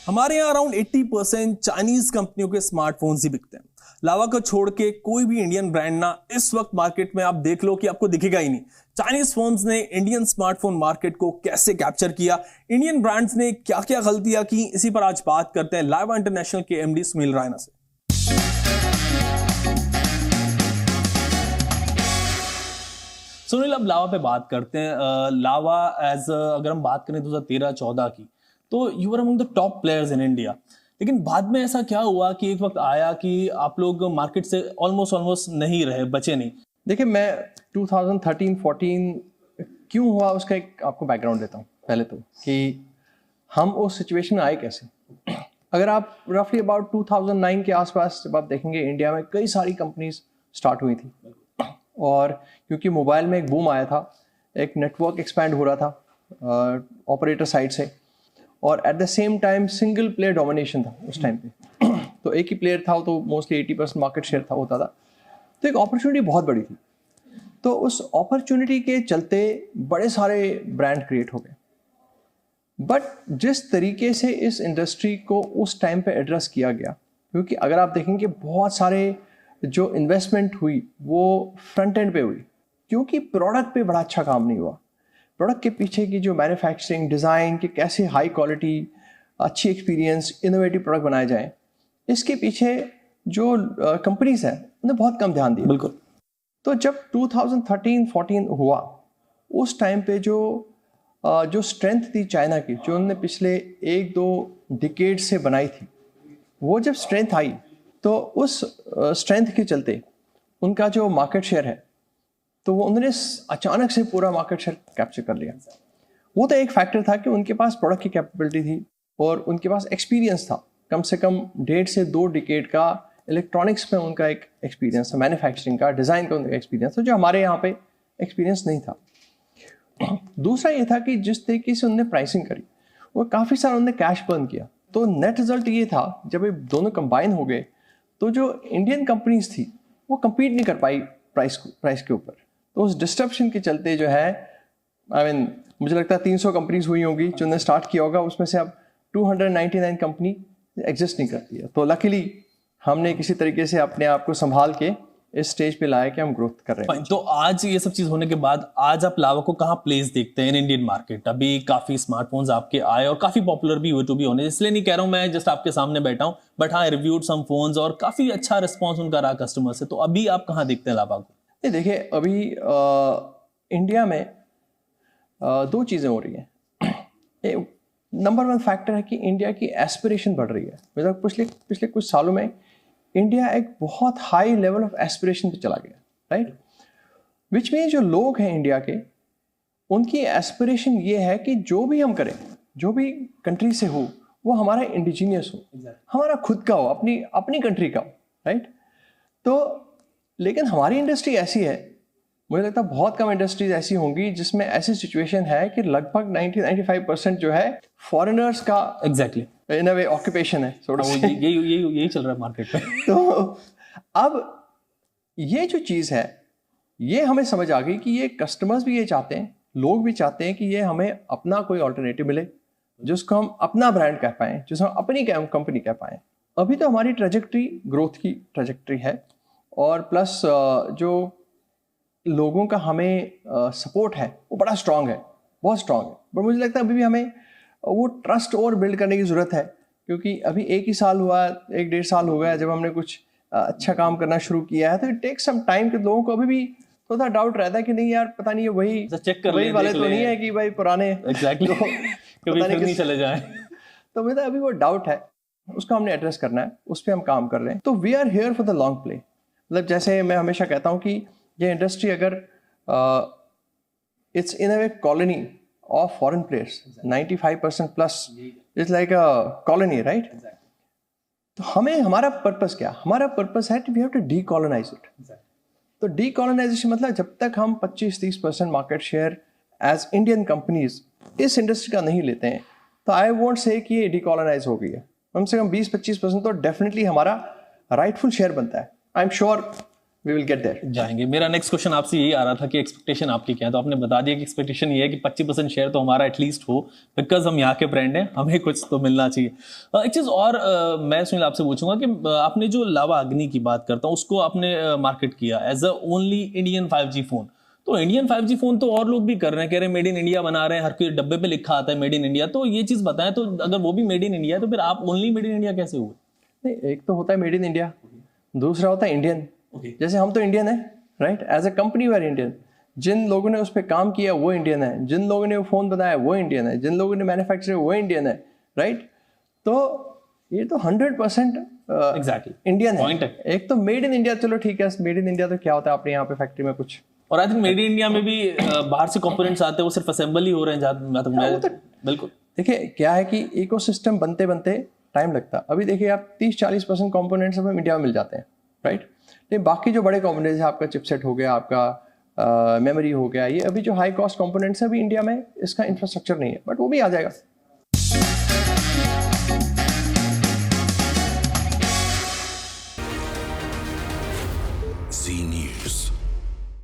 हमारे यहाँ around 80% Chinese कंपनियों के स्मार्टफोन्स ही बिकते हैं। लावा को छोड़ के कोई भी इंडियन ब्रांड ना इस वक्त मार्केट में आप देख लो कि आपको दिखेगा ही नहीं। चाइनीज फोन्स ने इंडियन स्मार्टफोन मार्केट को कैसे कैप्चर किया, इंडियन ब्रांड्स ने क्या क्या गलतियां की, इसी पर आज बात करते हैं लावा इंटरनेशनल के एमडी सुनील रायना से। सुनील, अब लावा पे बात करते हैं। लावा अगर हम बात करें 2013-14 की, तो you are among the top players in India. लेकिन बाद में ऐसा क्या हुआ कि एक वक्त आया कि आप लोग मार्केट से ऑलमोस्ट नहीं रहे, बचे नहीं। देखिए, मैं 2013-14 क्यों हुआ उसका एक आपको बैकग्राउंड देता हूँ। पहले तो कि हम उस सिचुएशन में आए कैसे। अगर आप रफली अबाउट 2009 के आसपास जब आप देखेंगे, इंडिया में कई सारी कंपनीज स्टार्ट हुई थी, और क्योंकि मोबाइल में एक बूम आया था, एक नेटवर्क एक्सपैंड हो रहा था ऑपरेटर साइड से, और at the same time single player domination था उस टाइम पे। तो एक ही प्लेयर था, तो मोस्टली 80% मार्केट शेयर था होता था। तो एक अपॉर्चुनिटी बहुत बड़ी थी। तो उस अपॉर्चुनिटी के चलते बड़े सारे ब्रांड क्रिएट हो गए। बट जिस तरीके से इस इंडस्ट्री को उस टाइम पे एड्रेस किया गया, क्योंकि अगर आप देखेंगे बहुत सारे जो इन्वेस्टमेंट हुई वो फ्रंट एंड पे हुई, क्योंकि प्रोडक्ट पे बड़ा अच्छा काम नहीं हुआ। प्रोडक्ट के पीछे की जो मैन्युफैक्चरिंग डिज़ाइन के कैसे हाई क्वालिटी, अच्छी एक्सपीरियंस, इनोवेटिव प्रोडक्ट बनाए जाएं, इसके पीछे जो कंपनीज हैं उन्हें बहुत कम ध्यान दिया। बिल्कुल। तो जब 2013-14 हुआ, उस टाइम पे जो स्ट्रेंथ थी चाइना की, जो उन्होंने पिछले 1-2 डिकेड से बनाई थी, वो जब स्ट्रेंथ आई, तो उस स्ट्रेंथ के चलते उनका जो मार्केट शेयर है, तो वो उन्होंने अचानक से पूरा मार्केट शेयर कैप्चर कर लिया। वो तो एक फैक्टर था कि उनके पास प्रोडक्ट की कैपेबिलिटी थी और उनके पास एक्सपीरियंस था। कम से कम 1.5 से 2 डिकेड का इलेक्ट्रॉनिक्स में उनका एक एक्सपीरियंस था, मैन्युफैक्चरिंग का, डिज़ाइन का उनका एक्सपीरियंस था, जो हमारे यहाँ पे एक्सपीरियंस नहीं था। दूसरा ये था कि जिस तरीके से उन्होंने प्राइसिंग करी, वो काफ़ी सारा उन्होंने कैश बर्न किया। तो नेट रिजल्ट ये था, जब ये दोनों कंबाइन हो गए, तो जो इंडियन कंपनीज थी वो कम्पीट नहीं कर पाई प्राइस के ऊपर। तो उस डिस्ट्रप्शन के चलते जो है, मुझे लगता है 300 कंपनीज हुई होंगी जो उन्होंने स्टार्ट किया होगा, उसमें से अब 299 कंपनी एग्जिस्ट नहीं करती है। तो लकीली हमने किसी तरीके से अपने आप को संभाल के इस स्टेज पे लाया कि हम ग्रोथ कर रहे हैं। तो आज ये सब चीज होने के बाद आज आप लावा को कहाँ प्लेस देखते हैं इन इंडियन मार्केट? अभी काफी स्मार्टफोन्स आपके आए और काफी पॉपुलर भी हुए, टू बी ऑनेस्ट। इसलिए नहीं कह रहा हूँ मैं जस्ट आपके सामने बैठा हूँ, बट हाँ, रिव्यूड सम फोन्स और काफी अच्छा रिस्पॉन्स उनका रहा कस्टमर से। तो अभी आप कहाँ देखते हैं लावा को? देखिए, अभी इंडिया में 2 चीज़ें हो रही हैं। नंबर 1 फैक्टर है कि इंडिया की एस्पिरेशन बढ़ रही है। मतलब पिछले कुछ सालों में इंडिया एक बहुत हाई लेवल ऑफ एस्पिरेशन पे चला गया, राइट। विच मीन जो लोग हैं इंडिया के, उनकी एस्पिरेशन ये है कि जो भी हम करें, जो भी कंट्री से हो, वो हमारा इंडिजीनियस हो, हमारा खुद का हो, अपनी कंट्री का हो, राइट। तो लेकिन हमारी इंडस्ट्री ऐसी है, मुझे लगता है बहुत कम इंडस्ट्रीज ऐसी होंगी जिसमें ऐसी सिचुएशन है कि लगभग 90-95% जो है फॉरेनर्स का exactly in a way occupation है। यही चल रहा है मार्केट में। तो अब ये जो चीज़ है, ये हमें समझ आ गई कि ये कस्टमर्स भी ये चाहते हैं, लोग भी चाहते हैं कि ये हमें अपना कोई ऑल्टरनेटिव मिले, जिसको हम अपना ब्रांड कह पाएँ, जिसको हम अपनी कंपनी कह पाएँ। अभी तो हमारी ट्रेजेक्ट्री ग्रोथ की ट्रेजेक्ट्री है, और प्लस जो लोगों का हमें सपोर्ट है वो बड़ा स्ट्रांग है, बहुत स्ट्रांग है। पर मुझे लगता है अभी भी हमें वो ट्रस्ट और बिल्ड करने की ज़रूरत है, क्योंकि अभी 1 ही साल हुआ, 1-1.5 साल हो गया जब हमने कुछ अच्छा काम करना शुरू किया है। तो इट टेक्स सम टाइम कि लोगों को अभी भी थोड़ा डाउट रहता है कि नहीं यार, पता नहीं है वही चेक कर वही वाले तो नहीं है कि भाई पुराने एग्जैक्टली कभी फिर नहीं चले जाए। तो मुझे अभी वो डाउट है, उसको हमने एड्रेस करना है, उस पर हम काम कर रहे हैं। तो we are here for the long play. मतलब जैसे मैं हमेशा कहता हूँ कि ये इंडस्ट्री अगर it's in a way colony of foreign players, 95% plus it's like a colony, right. तो हमारा पर्पस क्या? हमारा पर्पस है we have to decolonize it. तो डीकॉलोनाइजेशन मतलब जब तक हम 25-30% market share as Indian companies इस इंडस्ट्री का नहीं लेते हैं, तो आई वोंट से कि ये डीकॉलोनाइज हो गई है। कम से कम 20-25% तो डेफिनेटली हमारा राइटफुल शेयर बनता है। I am sure we will get there. जाएंगे। मेरा नेक्स्ट क्वेश्चन आपसे यही आ रहा था कि एक्सपेक्टेशन आपकी क्या है, तो आपने बता दिया कि एक्सपेक्टेशन ये है कि 25% शेयर तो हमारा एटलीस्ट हो, बिकॉज हम यहाँ के ब्रांड हैं, हमें कुछ तो मिलना चाहिए। एक चीज और मैं सुनील आपसे पूछूंगा कि आपने जो लावा अग्नि की बात करता हूँ उसको आपने मार्केट किया as a only Indian 5G phone, तो इंडियन 5G फोन तो और लोग भी कर रहे हैं, कह रहे हैं मेड इन इंडिया बना रहे हैं, हर कोई डब्बे पे लिखा आता है मेड इन इंडिया, तो ये चीज बताएं, तो अगर वो भी मेड इन इंडिया है तो फिर आप ओनली मेड इन इंडिया कैसे हुए? नहीं, एक तो होता है मेड इन इंडिया, दूसरा होता है इंडियन। जैसे हम तो इंडियन है, right, as a company we are Indian. जिन लोगों ने उस पर काम किया वो इंडियन है, जिन लोगों ने वो फोन बनाया वो इंडियन है, जिन लोगों ने मैन्युफैक्चर वो इंडियन है, राइट। तो ये तो 100% एग्जैक्टली इंडियन पॉइंट है। है। एक तो मेड इन इंडिया, चलो ठीक है, मेड इन इंडिया तो क्या होता है, अपने यहाँ पे फैक्ट्री में कुछ, और I think made in India में भी बाहर से कंपोनेंट्स आते हैं, वो सिर्फ असेंबल ही हो रहे हैं बिल्कुल। देखिए क्या है कि इकोसिस्टम बनते बनते टाइम लगता है। अभी देखिए आप 30-40% कंपोनेंट्स हमें इंडिया में मिल जाते हैं, राइट। लेकिन बाकी जो बड़े कंपोनेंट्स हैं, आपका चिपसेट हो गया, आपका मेमोरी हो गया, ये अभी जो हाई कॉस्ट कंपोनेंट्स है, अभी इंडिया में इसका इंफ्रास्ट्रक्चर नहीं है, बट वो भी आ जाएगा। Z News.